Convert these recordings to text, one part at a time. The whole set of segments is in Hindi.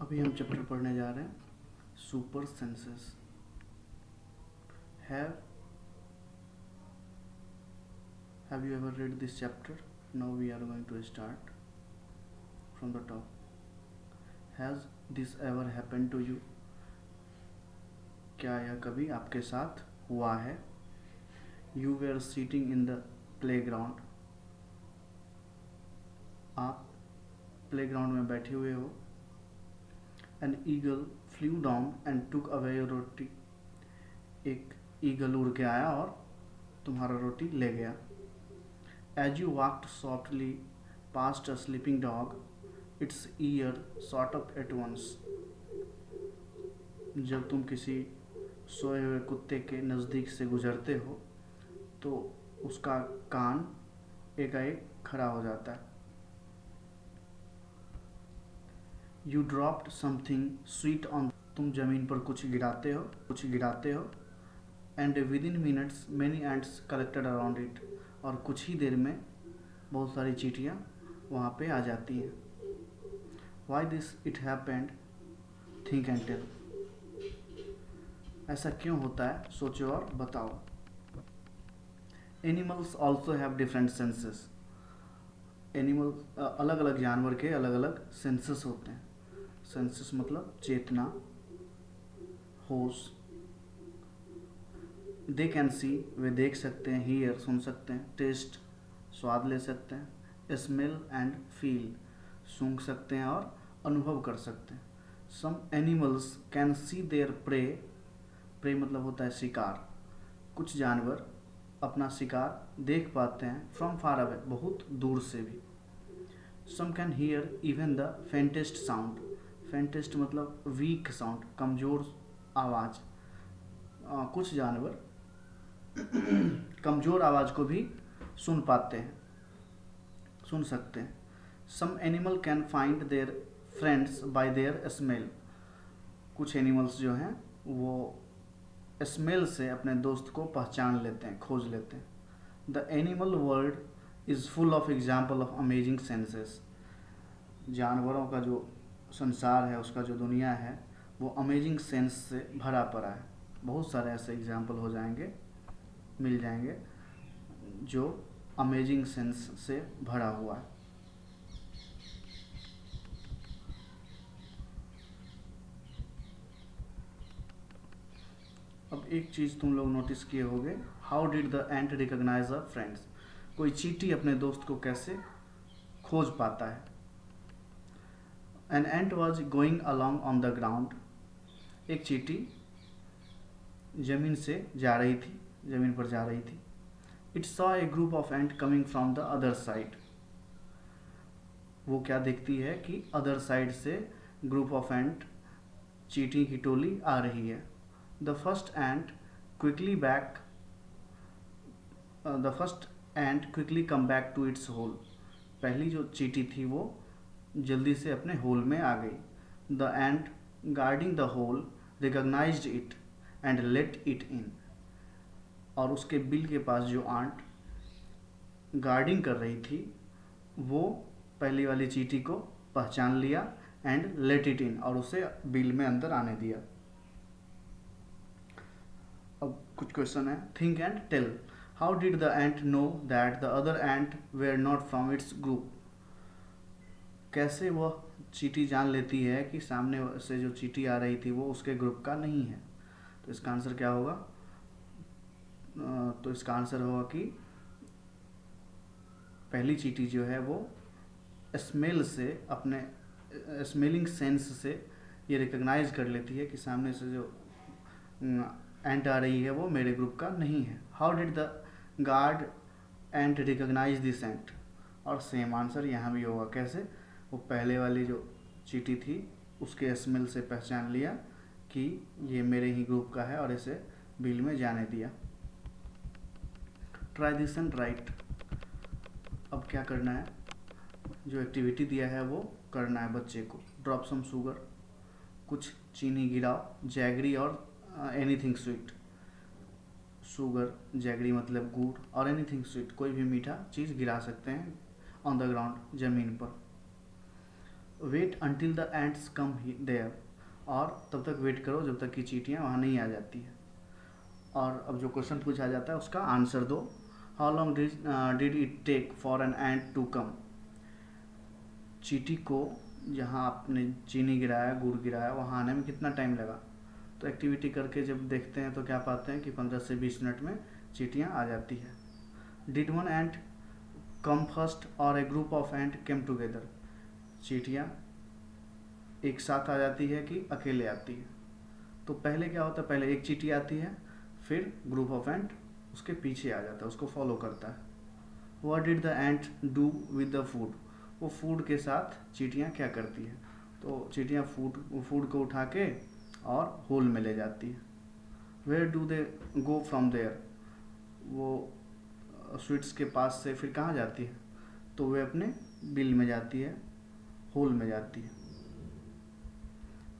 अभी हम चैप्टर पढ़ने जा रहे हैं super senses. Have you ever read this chapter? Now we are going to start from the top. Has this ever happened to you? क्या यह कभी आपके साथ हुआ है? You were sitting in the playground. आप प्लेग्राउंड में बैठे हुए हो. An eagle flew down and took away your roti. एक ईगल उड़ के आया और तुम्हारा रोटी ले गया. As you walked softly past a sleeping dog, its ear shot up at once. जब तुम किसी सोए हुए कुत्ते के नज़दीक से गुजरते हो तो उसका कान एकाएक खड़ा हो जाता है. You dropped something sweet on. तुम जमीन पर कुछ गिराते हो and within minutes many ants collected around it. और कुछ ही देर में बहुत सारी चींटियाँ वहाँ पे आ जाती हैं. Why this it happened? Think and tell. ऐसा क्यों होता है, सोचो और बताओ. Animals also have different senses. अलग अलग जानवर के अलग अलग सेंसेस होते हैं. सेंसेस मतलब चेतना, होश. दे कैन सी, वे देख सकते हैं. हियर, सुन सकते हैं. टेस्ट, स्वाद ले सकते हैं. स्मेल एंड फील, सूंघ सकते हैं और अनुभव कर सकते हैं. Some animals can see their prey. Prey मतलब होता है शिकार. कुछ जानवर अपना शिकार देख पाते हैं फ्रॉम फार अवे, बहुत दूर से भी. Some can hear even the faintest sound. Faintest मतलब वीक साउंड, कमज़ोर आवाज़. कुछ जानवर कमज़ोर आवाज़ को भी सुन पाते हैं, सुन सकते हैं. Some animal can find their friends by their smell. कुछ एनिमल्स जो हैं वो स्मेल से अपने दोस्त को पहचान लेते हैं, खोज लेते हैं. The animal world is full of example of amazing senses. जानवरों का जो संसार है, उसका जो दुनिया है, वो अमेजिंग सेंस से भरा पड़ा है. बहुत सारे ऐसे एग्जाम्पल हो जाएंगे, मिल जाएंगे जो अमेजिंग सेंस से भरा हुआ है. अब एक चीज़ तुम लोग नोटिस किए होंगे. How did the ant recognise a friends. कोई चींटी अपने दोस्त को कैसे खोज पाता है. An ant was going along on the ground. एक चींटी जमीन पर जा रही थी. It saw a group of ant coming from the other side. वो क्या देखती है कि अदर साइड से ग्रुप ऑफ एंट, चींटी की टोली आ रही है. The first ant quickly come back to it's hole. पहली जो चींटी थी वो जल्दी से अपने होल में आ गई. The ant guarding the hole recognised it and let it in. और उसके बिल के पास जो आंट गार्डिंग कर रही थी वो पहली वाली चींटी को पहचान लिया एंड लेट इट इन, और उसे बिल में अंदर आने दिया. अब कुछ क्वेश्चन है. Think and tell. How did the ant know that the other ant were not from its group. कैसे वह चींटी जान लेती है कि सामने से जो चींटी आ रही थी वो उसके ग्रुप का नहीं है. तो इसका आंसर क्या होगा. तो इसका आंसर होगा कि पहली चींटी जो है वो स्मेल से, अपने स्मेलिंग सेंस से ये रिकॉग्नाइज कर लेती है कि सामने से जो एंट आ रही है वो मेरे ग्रुप का नहीं है. How did the guard ant recognise this ant. और सेम आंसर यहाँ भी होगा. कैसे. वो पहले वाली जो चींटी थी उसके स्मेल से पहचान लिया कि ये मेरे ही ग्रुप का है और इसे बिल में जाने दिया. Try this and right. अब क्या करना है, जो एक्टिविटी दिया है वो करना है बच्चे को. Drop some sugar. कुछ चीनी गिराओ. जैगरी और एनीथिंग स्वीट. शुगर, जैगरी मतलब गुड़, और एनीथिंग स्वीट कोई भी मीठा चीज़ गिरा सकते हैं ऑन द ग्राउंड, ज़मीन पर. Wait until the ants come there, और तब तक वेट करो जब तक कि चींटियाँ वहाँ नहीं आ जाती है। और अब जो क्वेश्चन पूछा जाता है उसका आंसर दो। How long did it take for an ant to come. चींटी को जहाँ आपने चीनी गिराया, गुड़ गिराया, वहाँ आने में कितना टाइम लगा। तो एक्टिविटी करके जब देखते हैं तो क्या पाते हैं कि 15 से 20 मिनट में चींटियाँ आ जाती है। Did one ant come first और a group of ant came together. चींटियाँ एक साथ आ जाती है कि अकेले आती है। तो पहले क्या होता है, पहले एक चींटी आती है, फिर ग्रुप ऑफ एंट उसके पीछे आ जाता है, उसको फॉलो करता है। What did the ant do with the food. वो फूड के साथ चींटियाँ क्या करती है, तो चींटियाँ फूड को उठा के और होल में ले जाती है। Where do they go from there. वो स्वीट्स के पास से फिर कहाँ जाती है, तो वे अपने बिल में जाती है, होल में जाती है।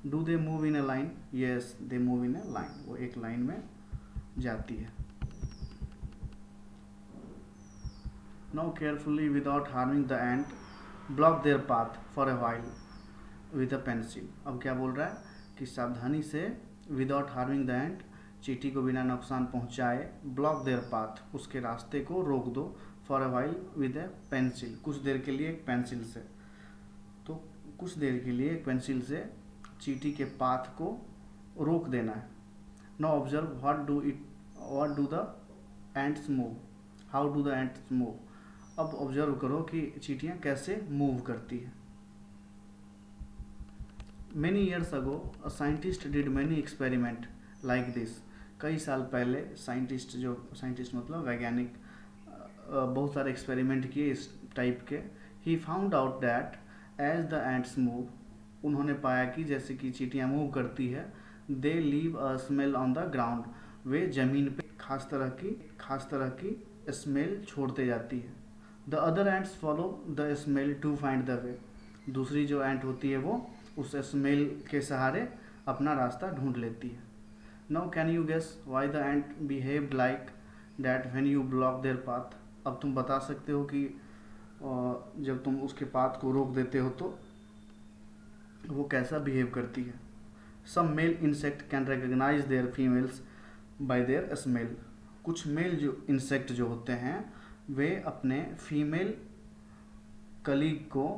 Do they move in A line. Yes they move in A line. वो एक लाइन में जाती है। Now carefully without harming the ant block their path for a while with a pencil. अब क्या बोल रहा है कि सावधानी से विदाउट हार्मिंग द एंट, चींटी को बिना नुकसान पहुंचाए, ब्लॉक देयर पाथ उसके रास्ते को रोक दो, for a while with A pencil कुछ देर के लिए एक पेंसिल से। तो कुछ देर के लिए एक पेंसिल से चींटी के पाथ को रोक देना है। Now observe what do the ants move. How do the ants move. अब ऑब्जर्व करो कि चींटियाँ कैसे मूव करती है। Many years ago, a scientist did many experiment like this. कई साल पहले साइंटिस्ट मतलब वैज्ञानिक, बहुत सारे एक्सपेरिमेंट किए इस टाइप के। He found out that as the ants move, उन्होंने पाया कि जैसे कि चींटियाँ मूव करती है, they leave a smell on the ground. वे जमीन पे खास तरह की स्मेल छोड़ते जाती है। The other ants follow the smell to find the way. दूसरी जो एंट होती है वो उस स्मेल के सहारे अपना रास्ता ढूंढ लेती है। Now can you guess why the ant behaved like that when you block their path. अब तुम बता सकते हो कि जब तुम उसके पाथ को रोक देते हो तो वो कैसा बिहेव करती है। Some male insect can recognise their females by their smell. कुछ मेल जो इंसेक्ट जो होते हैं वे अपने फीमेल कलीग को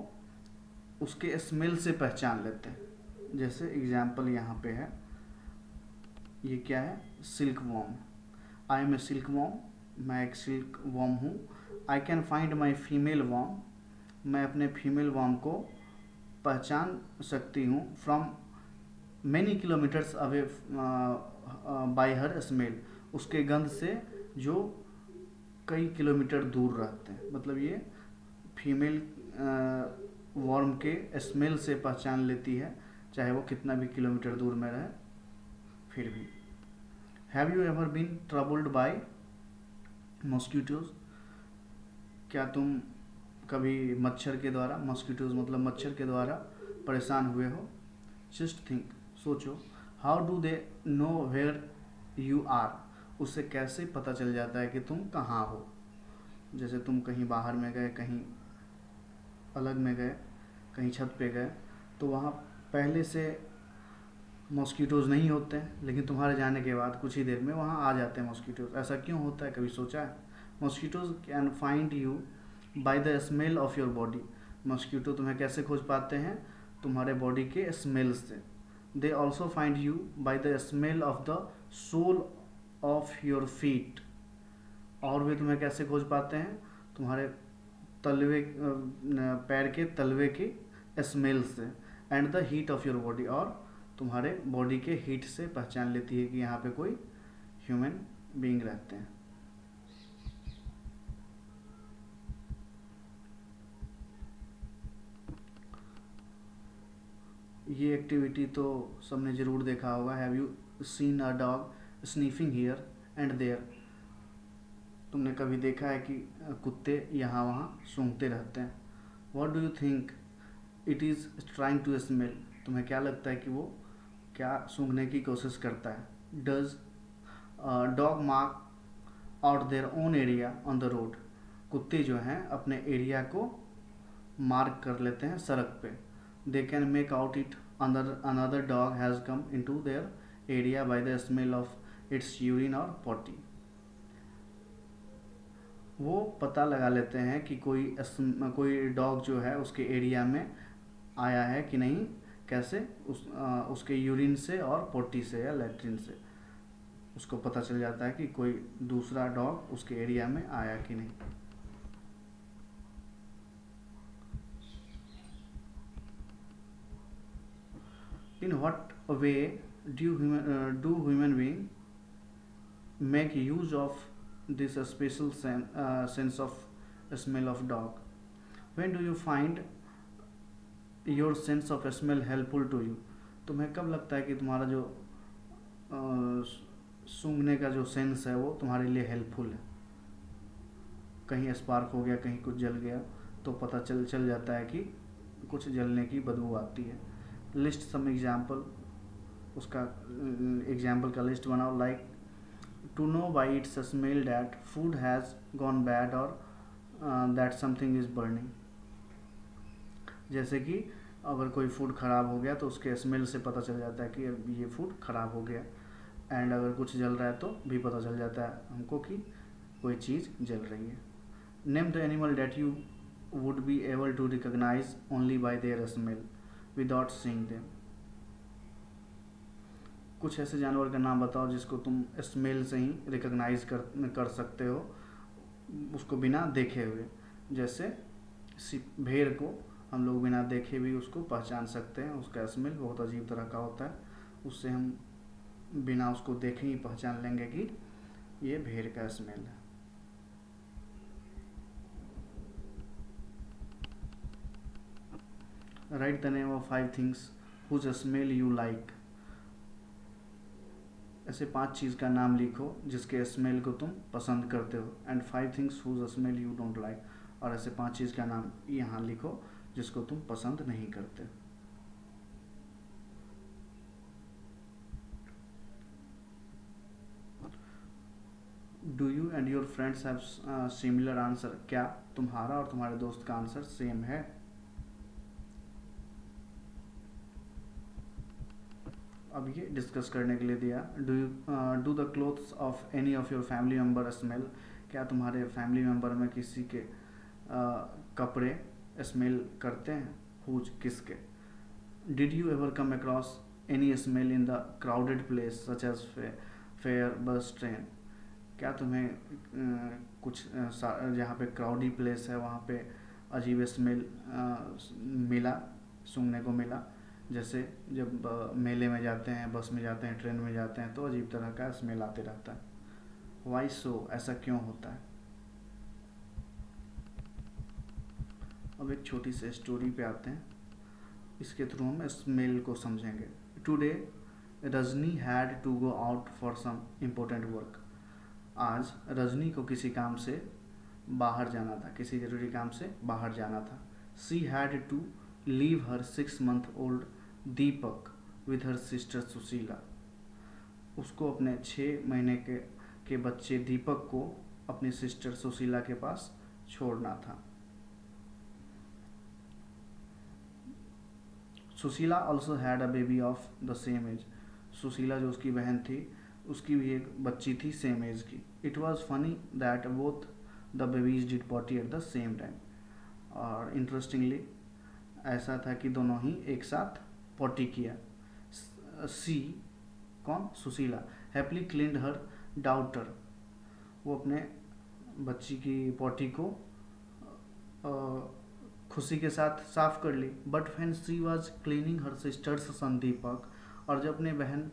उसके स्मेल से पहचान लेते हैं। जैसे एग्जाम्पल यहाँ पे है, ये क्या है, silk worm. I am a silk worm, मैं एक सिल्क वॉर्म हूँ। I can find my female worm, मैं अपने फीमेल वॉर्म को पहचान सकती हूँ from many kilometres away by her smell, उसके गंध से जो कई किलोमीटर दूर रहते हैं। मतलब ये फीमेल वर्म के स्मेल से पहचान लेती है, चाहे वो कितना भी किलोमीटर दूर में रहे फिर भी। Have you ever been troubled by mosquitoes. क्या तुम कभी मच्छर के द्वारा, मॉस्किटोज मतलब मच्छर के द्वारा परेशान हुए हो। जस्ट थिंक, सोचो, how do they know where you are. उससे कैसे पता चल जाता है कि तुम कहाँ हो। जैसे तुम कहीं बाहर में गए, कहीं अलग में गए, कहीं छत पे गए, तो वहाँ पहले से मॉस्किटोज़ नहीं होते हैं, लेकिन तुम्हारे जाने के बाद कुछ ही देर में वहाँ आ जाते हैं मॉस्किटोज़। ऐसा क्यों होता है, कभी सोचा है। Mosquitoes can find you by the smell of your body. Mosquito तुम्हें कैसे खोज पाते हैं, तुम्हारे बॉडी के स्मेल से। They also find you by the smell of the sole of your feet. और वे तुम्हें कैसे खोज पाते हैं, तुम्हारे तलवे पैर के तलवे की स्मेल से। And the heat of your body, और तुम्हारे बॉडी के हीट से पहचान लेती है कि यहाँ पे कोई ह्यूमन बीइंग रहते हैं। ये एक्टिविटी तो सबने ज़रूर देखा होगा। Have you seen a dog sniffing here and there. तुमने कभी देखा है कि कुत्ते यहाँ वहाँ सूंघते रहते हैं। What do you think it is trying to smell. तुम्हें क्या लगता है कि वो क्या सूंघने की कोशिश करता है। Does dog mark out their own area on the road. कुत्ते जो हैं अपने एरिया को मार्क कर लेते हैं सड़क पे। they can make out it another dog has come into their area by the smell of its urine or potty. वो पता लगा लेते हैं कि कोई डॉग जो है उसके एरिया में आया है कि नहीं। कैसे? उसके यूरिन से और पोटी से या लेट्रिन से उसको पता चल जाता है कि कोई दूसरा डॉग उसके एरिया में आया कि नहीं। In what way do human being make use of this special sense of smell of dog? When do you find your sense of smell helpful to you? तुम्हें कब लगता है कि तुम्हारा जो सूंघने का जो सेंस है वो तुम्हारे लिए हेल्पफुल है? कहीं स्पार्क हो गया, कहीं कुछ जल गया तो पता चल जाता है कि कुछ जलने की बदबू आती है। लिस्ट सम एग्जाम्पल, उसका एग्जाम्पल का लिस्ट बनाओ। Like to know by its smell that food has gone bad और दैट समथिंग इज़ बर्निंग। जैसे कि अगर कोई फूड ख़राब हो गया तो उसके स्मेल से पता चल जाता है कि ये फूड ख़राब हो गया। एंड अगर कुछ जल रहा है तो भी पता चल जाता है हमको कि कोई चीज़ जल रही है। Name the animal that you would be able to recognise only by their smell without seeing them. कुछ ऐसे जानवर का नाम बताओ जिसको तुम स्मेल से ही रिकॉग्नाइज कर सकते हो, उसको बिना देखे हुए। जैसे भेड़ को हम लोग बिना देखे भी उसको पहचान सकते हैं, उसका स्मेल बहुत अजीब तरह का होता है, उससे हम बिना उसको देखे ही पहचान लेंगे कि ये भेड़ का स्मेल है। Write the name of 5 things whose smell you like. ऐसे 5 चीज़ का नाम लिखो जिसके स्मेल को तुम पसंद करते हो। And 5 things whose smell you don't like, और ऐसे 5 चीज़ का नाम यहाँ लिखो जिसको तुम पसंद नहीं करते। Do you and your friends have similar answer. क्या तुम्हारा और तुम्हारे दोस्त का आंसर सेम है? अब ये डिस्कस करने के लिए दिया। Do the clothes of any of your family member smell. क्या तुम्हारे फैमिली मेम्बर में किसी के कपड़े स्मेल करते हैं? हुज, किसके? Did you ever come across any smell in the crowded place such as fair, bus, train. क्या तुम्हें कुछ जहाँ पे क्राउडी प्लेस है वहाँ पे अजीब स्मेल मिला, सूंघने को मिला? जैसे जब मेले में जाते हैं, बस में जाते हैं, ट्रेन में जाते हैं तो अजीब तरह का स्मेल आते रहता है। वाई सो, ऐसा क्यों होता है? अब एक छोटी सी स्टोरी पे आते हैं, इसके थ्रू हम स्मेल को समझेंगे। Today Rajni had to go out for some important work. आज रजनी को किसी काम से बाहर जाना था, किसी ज़रूरी काम से बाहर जाना था। She had to leave her 6 month old Deepak with her sister Sushila. उसको अपने 6 महीने के बच्चे दीपक को अपनी सिस्टर सुशीला के पास छोड़ना था। Sushila also had a baby of the same age. Sushila जो उसकी बहन थी उसकी भी एक बच्ची थी सेम एज की। It was funny that both the babies did potty at the same time. और इंटरेस्टिंगली ऐसा था कि दोनों ही एक साथ पॉटी किया। सी, कौन? Sushila, happily cleaned her daughter. वो अपने बच्ची की पॉटी को खुशी के साथ साफ कर ली। But when she was cleaning her sister's son Deepak, और जब अपने बहन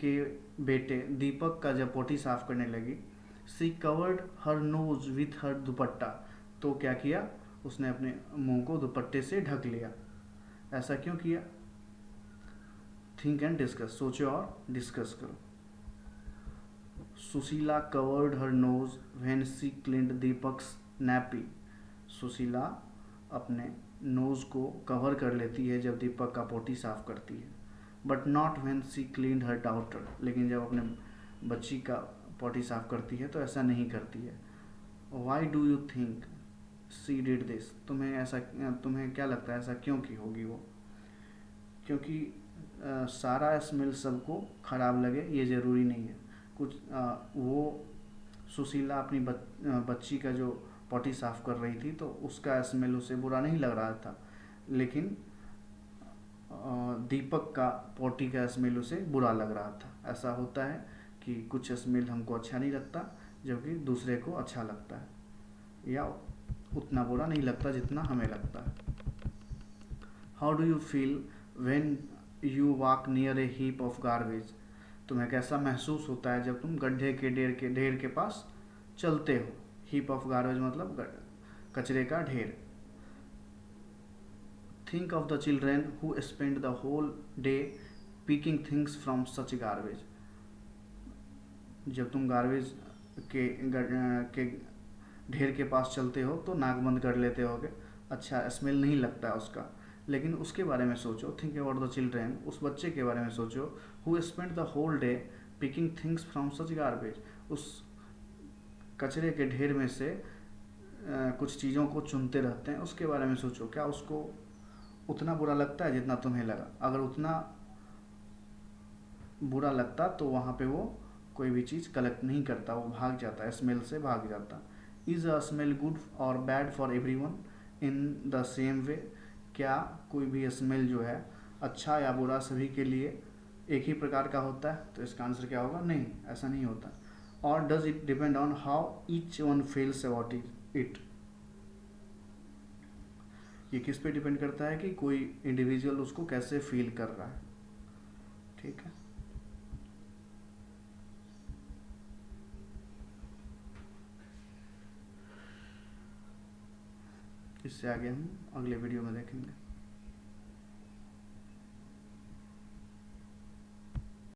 के बेटे दीपक का जब पोटी साफ करने लगी, she covered her nose with her dupatta. तो क्या किया, उसने अपने मुंह को दुपट्टे से ढक लिया। ऐसा क्यों किया? थिंक एंड डिस्कस, सोचो और डिस्कस करो। Sushila covered her nose when she cleaned Deepak's nappy. Sushila अपने नोज़ को कवर कर लेती है जब दीपक का पोटी साफ करती है। But not when she cleaned her daughter. लेकिन जब अपने बच्ची का पोटी साफ करती है तो ऐसा नहीं करती है। Why do you think she did this, तुम्हें क्या लगता है ऐसा क्यों की होगी वो? क्योंकि सारा स्मेल सबको खराब लगे ये ज़रूरी नहीं है। कुछ वो सुशीला अपनी बच्ची का जो पॉटी साफ कर रही थी तो उसका स्मेल उसे बुरा नहीं लग रहा था, लेकिन दीपक का पॉटी का स्मेल उसे बुरा लग रहा था। ऐसा होता है कि कुछ स्मेल हमको अच्छा नहीं लगता जबकि दूसरे को अच्छा लगता है, या उतना बुरा नहीं लगता जितना हमें लगता है। How do you feel when you walk near A heap of garbage, तुम्हें कैसा महसूस होता है जब तुम गड्ढे के ढेर के पास चलते हो? हीप ऑफ गार्बेज मतलब कचरे का ढेर। Think of the children who spend the whole day picking things from such garbage, जब तुम गार्बेज के ढेर के पास चलते हो तो नाक बंद कर लेते होगे, अच्छा स्मेल नहीं लगता है उसका। लेकिन उसके बारे में सोचो, थिंक अबाउट द चिल्ड्रेन, उस बच्चे के बारे में सोचो, who spend the whole day picking things from such garbage, उस कचरे के ढेर में से कुछ चीज़ों को चुनते रहते हैं, उसके बारे में सोचो। क्या उसको उतना बुरा लगता है जितना तुम्हें लगा? अगर उतना बुरा लगता तो वहाँ पे वो कोई भी चीज़ कलेक्ट नहीं करता, वो भाग जाता, स्मेल से भाग जाता। इज़ अ स्मेल गुड और bad for everyone in the same way, क्या कोई भी स्मेल जो है अच्छा या बुरा सभी के लिए एक ही प्रकार का होता है? तो इसका आंसर क्या होगा? नहीं, ऐसा नहीं होता। और does it depend on how each one feels about it, ये किस पे डिपेंड करता है कि कोई इंडिविजुअल उसको कैसे फील कर रहा है। ठीक है, इससे आगे हम अगले वीडियो में देखेंगे।